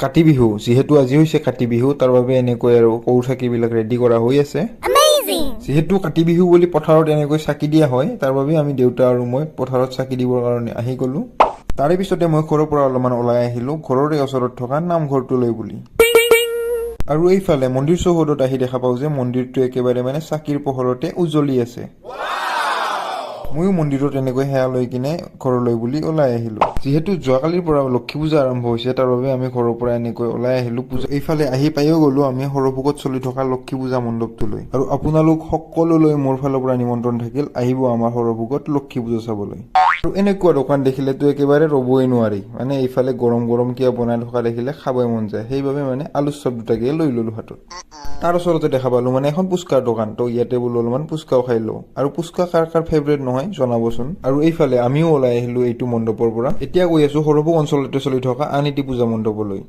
কাতি বিহু যেহেতু আজি হৈছে কাতি বিহু তাৰ বাবে এনেকৈ আৰু কৌৰ চাকিবিলাক ৰেডি কৰা হৈ আছে। যেহেতু কাতি বিহু বুলি পথাৰত এনেকৈ চাকি দিয়া হয় তাৰ বাবে আমি দেউতা আৰু মই পথাৰত চাকি দিবৰ কাৰণে আহি গলো। তাৰে পিছতে মই ঘৰৰ পৰা অলপমান ওলাই আহিলো ঘৰৰে ওচৰত থকা নামঘৰটোলৈ বুলি। আৰু এইফালে মন্দিৰ চৌহদত আহি দেখা পাওঁ যে মন্দিৰটো একেবাৰে মানে চাকিৰ পোহৰতে উজ্বলি আছে। ময়ো মন্দিৰত এনেকৈ সেৱা লৈ কিনে ঘৰলৈ বুলি ওলাই আহিলো। যিহেতু যোৱাকালিৰ পৰা লক্ষী পূজা আৰম্ভ হৈছে তাৰ বাবে আমি ঘৰৰ পৰা এনেকৈ ওলাই আহিলো পূজা। এইফালে আহি পাইও গলো আমি সৰভোগত চলি থকা লক্ষী পূজা মণ্ডপটোলৈ। আৰু আপোনালোক সকলোলৈ মোৰ ফালৰ পৰা নিমন্ত্ৰণ থাকিল, আহিব আমাৰ সৰভোগত লক্ষী পূজা চাবলৈ। আৰু এনেকুৱা দোকান দেখিলেতো একেবাৰে ৰবই নোৱাৰি, মানে এইফালে গৰম গৰম কিবা বনাই থকা দেখিলে খাবই মন যায়। সেইবাবে মানে আলুৰ চপ দুটাকে লৈ ললো হাতত। তাৰ ওচৰতে দেখা পালো মানে এখন পুচকাৰ দোকান, তো ইয়াতে বোলো অলপমান পুচকাও খাই লওঁ। আৰু পুচকা কাৰ কাৰ ফেভৰেট নহয় জনাবচোন। আৰু এইফালে আমিও ওলাই আহিলো এইটো মণ্ডপৰ পৰা। এতিয়া গৈ আছো সৰভোগ অঞ্চলতে চলি থকা আন এটি পূজা মণ্ডপলৈ।